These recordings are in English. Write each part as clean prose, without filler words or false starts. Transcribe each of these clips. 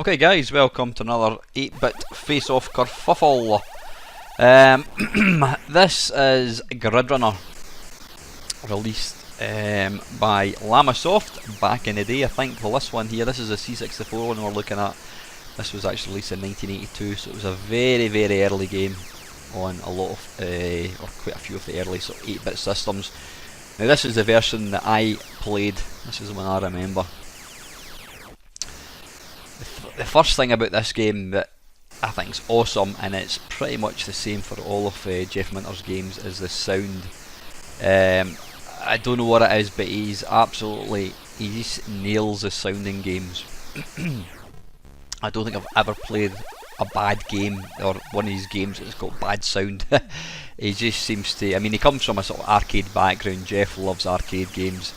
Okay guys, welcome to another 8-bit face-off kerfuffle. This is Gridrunner, released by Llamasoft back in the day. I think this one here, this is a C64 one we're looking at. This was actually released in 1982, so it was a very early game on a lot of, or quite a few of the early sort of 8-bit systems. Now this is the version that I played, this is the one I remember. The first thing about this game that I think is awesome, and it's pretty much the same for all of Jeff Minter's games, is the sound. I don't know what it is, but he just nails the sound in games. I don't think I've ever played a bad game, or one of these games that's got bad sound. He just seems to, I mean, he comes from a sort of arcade background. Jeff loves arcade games.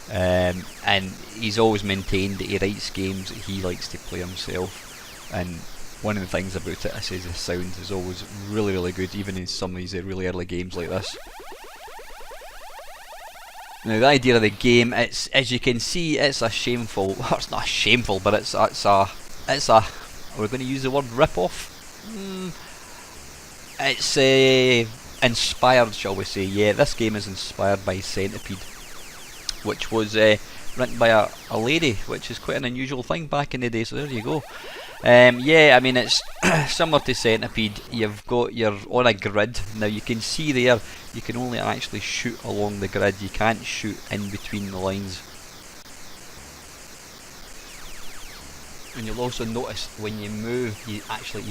And he's always maintained that he writes games that he likes to play himself, and one of the things about it, I say, the sound is always really good, even in some of these really early games like this. Now the idea of the game, it's, as you can see, it's a shameful, well, it's not shameful, but it's a we're going to use the word rip-off? It's inspired, shall we say. Yeah, this game is inspired by Centipede, which was written by a lady, which is quite an unusual thing back in the day, so there you go. Yeah, I mean, it's similar to Centipede. You've got, you're on a grid. Now you can see there, you can only actually shoot along the grid, you can't shoot in between the lines. And you'll also notice when you move, you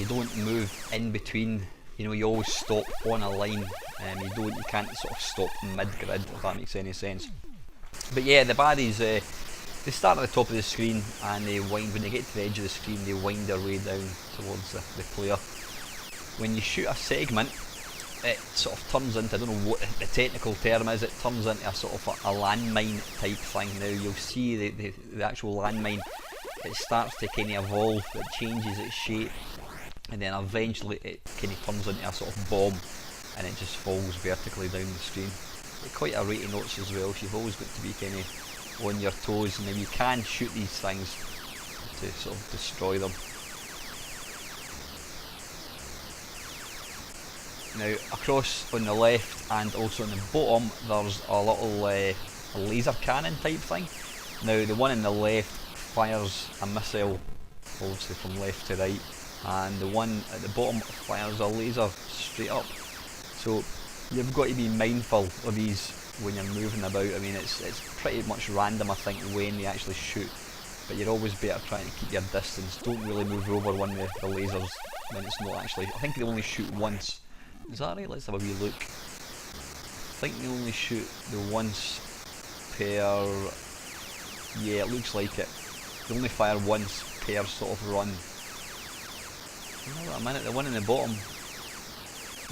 don't move in between. You know, you always stop on a line, and you can't sort of stop mid-grid, if that makes any sense. But yeah, the baddies, they start at the top of the screen, and they wind, when they get to the edge of the screen, they wind their way down towards the player. When you shoot a segment, it sort of turns into, I don't know what the technical term is, it turns into a sort of a landmine type thing. Now you'll see the actual landmine, it starts to kind of evolve, it changes its shape, and then eventually it kind of turns into a sort of bomb, and it just falls vertically down the screen. Quite a rate of knots as well, so you've always got to be kind of on your toes. And then you can shoot these things to sort of destroy them. Now across on the left and also on the bottom, there's a little laser cannon type thing. Now the one on the left fires a missile, obviously from left to right, and the one at the bottom fires a laser straight up. So you've got to be mindful of these when you're moving about. I mean, it's pretty much random, I think, when they actually shoot, but you're always better trying to keep your distance. Don't really move over one of the lasers when it's not actually, I think they only shoot once. Is that right? Let's have a wee look. I think they only shoot the once per, yeah, it looks like it. They only fire once per sort of run. Hold on a minute, the one in the bottom,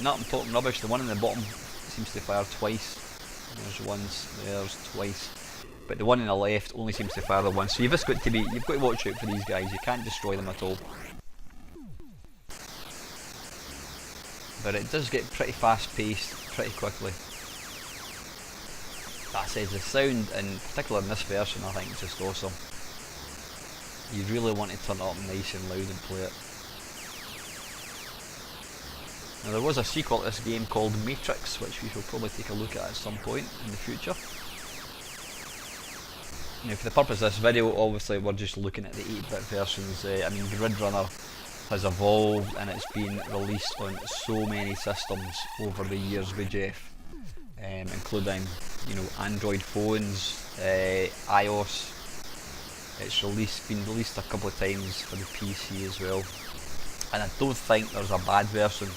not I'm talking rubbish, the one in the bottom seems to fire twice. There's once, there's twice. But the one on the left only seems to fire the once. So you've got to watch out for these guys, you can't destroy them at all. But it does get pretty fast paced, pretty quickly. That says the sound, in particular in this version, I think is just awesome. You really want to turn it up nice and loud and play it. Now there was a sequel to this game called Matrix, which we shall probably take a look at some point in the future. Now for the purpose of this video, obviously we're just looking at the 8-bit versions. I mean, Gridrunner has evolved and it's been released on so many systems over the years with Jeff, including, you know, Android phones, iOS. It's been released a couple of times for the PC as well, and I don't think there's a bad version.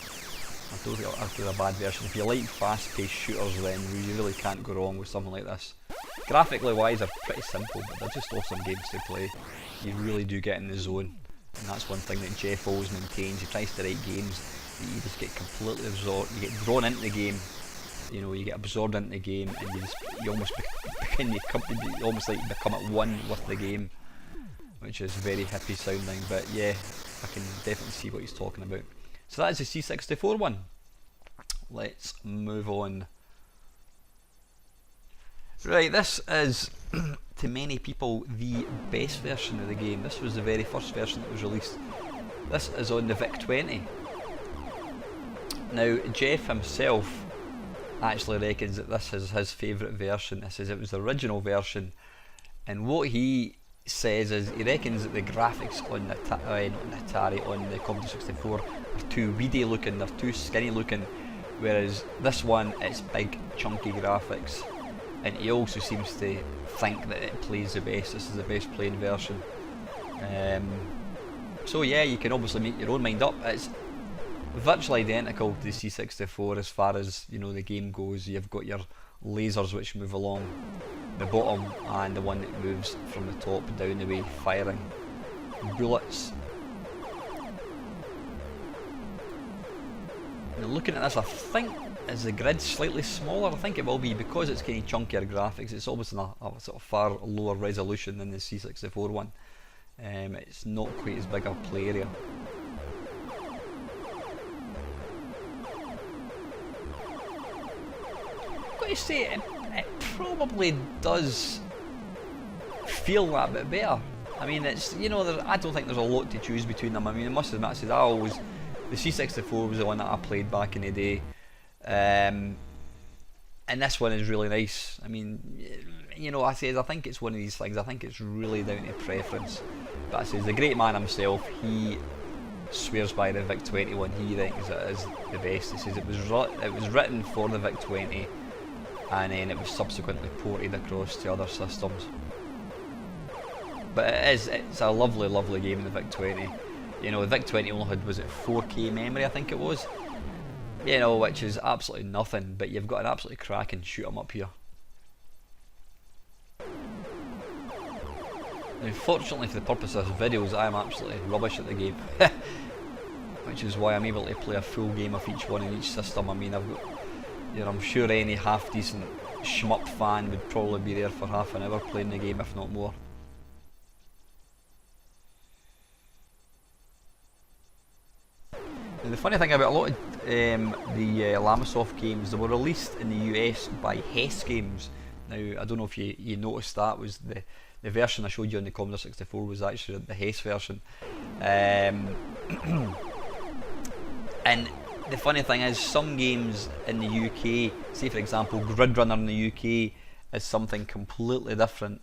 I don't think there's a bad version. If you like fast-paced shooters, then you really can't go wrong with something like this. Graphically wise, they're pretty simple, but they're just awesome games to play. You really do get in the zone, and that's one thing that Jeff always maintains. He tries to write games that you just get completely absorbed, you get drawn into the game. You know, you get absorbed into the game, and you almost almost like become at one with the game, which is very hippie sounding. But yeah, I can definitely see what he's talking about. So that is the C64 one. Let's move on. Right, this is to many people the best version of the game. This was the very first version that was released. This is on the VIC-20. Now, Jeff himself actually reckons that this is his favourite version. He says it was the original version, and what he says is he reckons that the graphics on the Atari, on the Commodore 64 are too weedy looking, they're too skinny looking, whereas this one, it's big chunky graphics, and he also seems to think that it plays the best. This is the best playing version. So yeah, you can obviously make your own mind up. It's virtually identical to the C64 as far as, you know, the game goes. You've got your lasers which move along the bottom, and the one that moves from the top down the way, firing bullets. Now looking at this, I think, is the grid slightly smaller? I think it will be, because it's kind of chunkier graphics. It's almost in a sort of far lower resolution than the C64 one. It's not quite as big a play area. I've got to say, it probably does feel that bit better. I mean, it's, you know, I don't think there's a lot to choose between them. I mean, I must admit, I said the C64 was the one that I played back in the day, and this one is really nice. I mean, you know, I think it's one of these things. I think it's really down to preference. But I says the great man himself, he swears by the VIC-20 one. He thinks it is the best. He says it was written for the VIC-20, and then it was subsequently ported across to other systems. But it's a lovely, lovely game, the VIC-20. You know, the VIC-20 only had, was it 4K memory, I think it was? You know, which is absolutely nothing, but you've got an absolutely cracking shoot 'em up here. Now, fortunately for the purpose of this videos, I am absolutely rubbish at the game. Which is why I'm able to play a full game of each one in each system. I mean, I've got, you know, I'm sure any half decent shmup fan would probably be there for half an hour playing the game, if not more. Now, the funny thing about a lot of the Llamasoft games, they were released in the US by Hess Games. Now, I don't know if you noticed that was the version I showed you on the Commodore 64 was actually the Hess version. And the funny thing is, some games in the UK, say for example Gridrunner in the UK, is something completely different.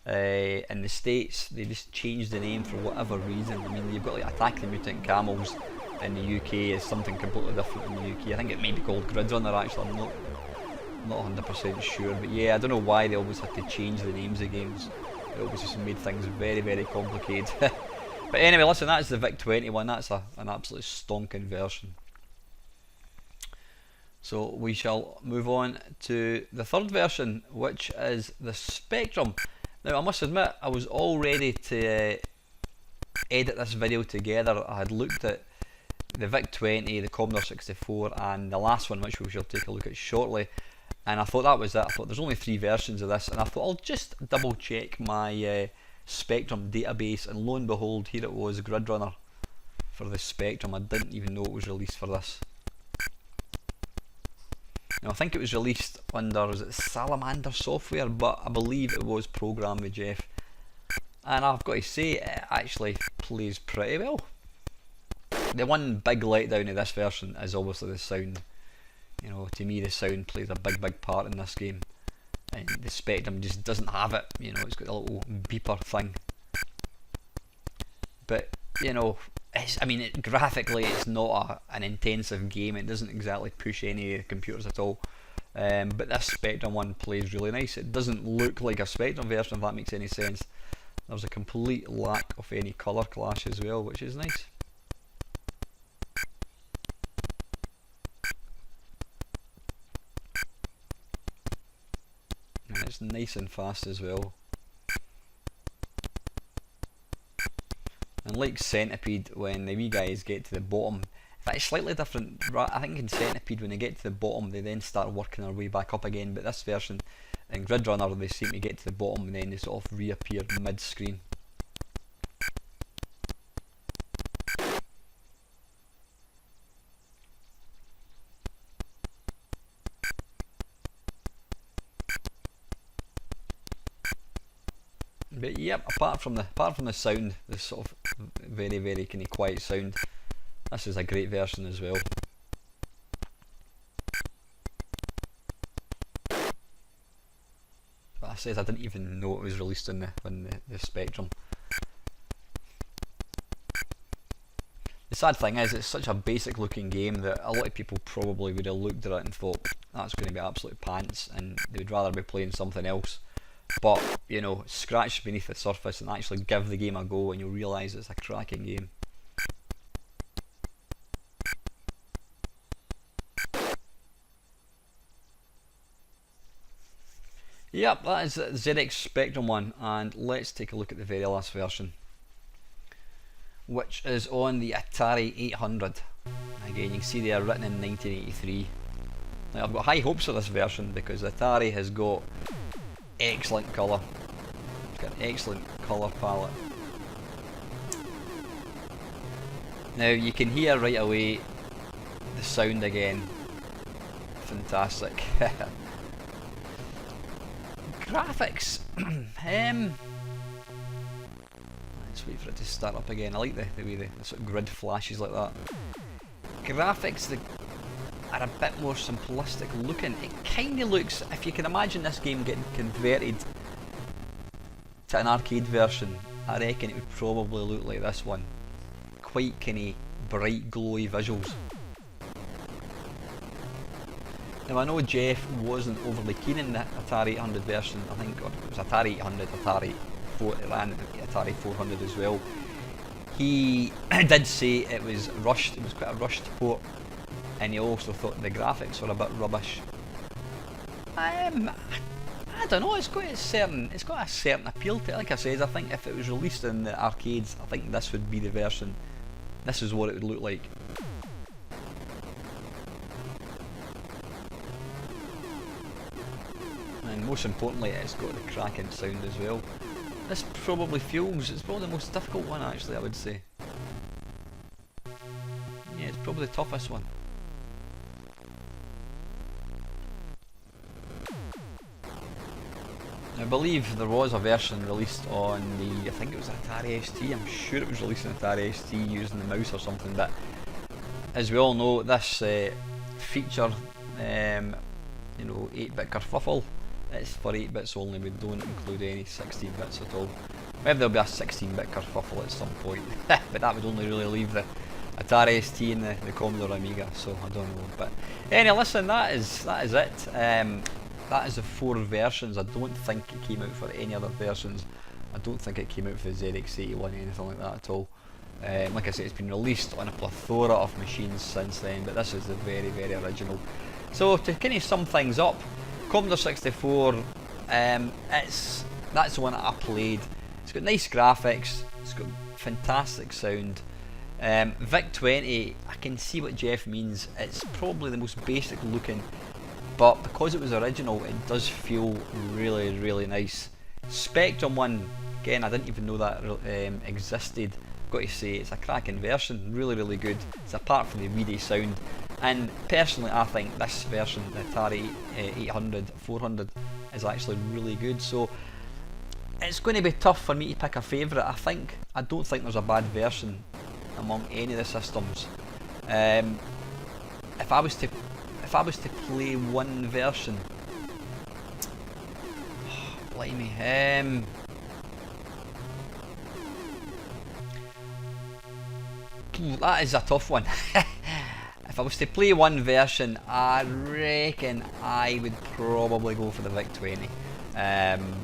In the States, they just changed the name for whatever reason. I mean, you've got like Attack the Mutant Camels in the UK is something completely different in the UK. I think it may be called Gridrunner actually, I'm not 100% sure, but yeah, I don't know why they always had to change the names of games. It always just made things very, very complicated. But anyway, listen, that's the VIC-20 one. That's an absolutely stonking version. So we shall move on to the third version, which is the Spectrum. Now, I must admit, I was all ready to edit this video together. I had looked at the VIC-20, the Commodore 64, and the last one, which we shall take a look at shortly, and I thought that was it. I thought there's only 3 versions of this, and I thought I'll just double check my Spectrum database, and lo and behold, here it was, Gridrunner for the Spectrum. I didn't even know it was released for this. Now, I think it was released under, was it Salamander Software, but I believe it was programmed with Jeff, and I've got to say, it actually plays pretty well. The one big letdown of this version is obviously the sound. You know, to me the sound plays a big part in this game, and the Spectrum just doesn't have it. You know, it's got a little beeper thing. But you know, I mean, graphically it's not an intensive game. It doesn't exactly push any computers at all. But this Spectrum one plays really nice. It doesn't look like a Spectrum version, if that makes any sense. There's a complete lack of any colour clash as well, which is nice. And it's nice and fast as well. And like Centipede, when the wee guys get to the bottom, in fact it's slightly different. I think in Centipede, when they get to the bottom, they then start working their way back up again, but this version, in Gridrunner, they seem to get to the bottom and then they sort of reappear mid-screen. But yep, apart from the sound, the sort of very kind of quiet sound, this is a great version as well. But I said I didn't even know it was released on the Spectrum. The sad thing is, it's such a basic looking game that a lot of people probably would have looked at it and thought that's going to be absolute pants, and they would rather be playing something else. But, you know, scratch beneath the surface and actually give the game a go and you'll realise it's a cracking game. Yep, that is the ZX Spectrum one, and let's take a look at the very last version, which is on the Atari 800. Again, you can see they are written in 1983. Now, I've got high hopes for this version because Atari has got excellent colour. It's got an excellent colour palette. Now you can hear right away the sound again. Fantastic. Graphics. Let's wait for it to start up again. I like the way the sort of grid flashes like that. Graphics that are a bit more simplistic looking. It kind of looks, if you can imagine this game getting converted to an arcade version, I reckon it would probably look like this one. Quite kind of bright, glowy visuals. Now I know Jeff wasn't overly keen in the Atari 800 version. I think it was Atari 800, Atari 400 as well. He did say it was rushed. It was quite a rushed port, and he also thought the graphics were a bit rubbish. I don't know. It's got a certain appeal to it. Like I said, I think if it was released in the arcades, I think this would be the version. This is what it would look like. And most importantly, it's got the cracking sound as well. This probably feels, it's probably the most difficult one actually, I would say. Yeah, it's probably the toughest one. I believe there was a version released on the, I think it was Atari ST, I'm sure it was released on Atari ST using the mouse or something, but as we all know, this feature, you know, 8-bit Kerfuffle, it's for 8 bits only, we don't include any 16 bits at all. Maybe there'll be a 16-bit Kerfuffle at some point, but that would only really leave the Atari ST and the Commodore Amiga, so I don't know. But anyway, listen, that is it. That is the 4 versions. I don't think it came out for any other versions. I don't think it came out for ZX81 or anything like that at all. Like I said, it's been released on a plethora of machines since then, but this is the very original. So to kind of sum things up, Commodore 64, that's the one that I played. It's got nice graphics, it's got fantastic sound. VIC-20, I can see what Jeff means. It's probably the most basic looking, but because it was original, it does feel really nice. Spectrum one, again, I didn't even know that existed. Got to say, it's a cracking version, really good. It's apart from the weedy sound, and personally I think this version, the Atari 800, 400, is actually really good. So it's going to be tough for me to pick a favourite. I don't think there's a bad version among any of the systems. If I was to play one version, blimey, that is a tough one. If I was to play one version, I reckon I would probably go for the VIC-20.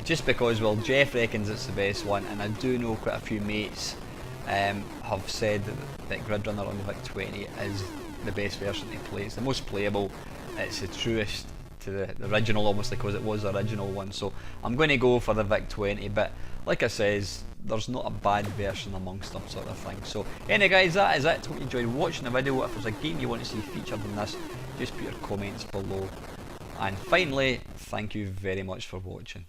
Just because, well, Jeff reckons it's the best one, and I do know quite a few mates have said that Gridrunner on the VIC-20 is the best version to play. It's the most playable, it's the truest to the original, obviously, because it was the original one. So I'm going to go for the VIC-20, but like I says, there's not a bad version amongst them, sort of thing. So anyway guys, that is it. Hope you enjoyed watching the video. If there's a game you want to see featured in this, just put your comments below. And finally, thank you very much for watching.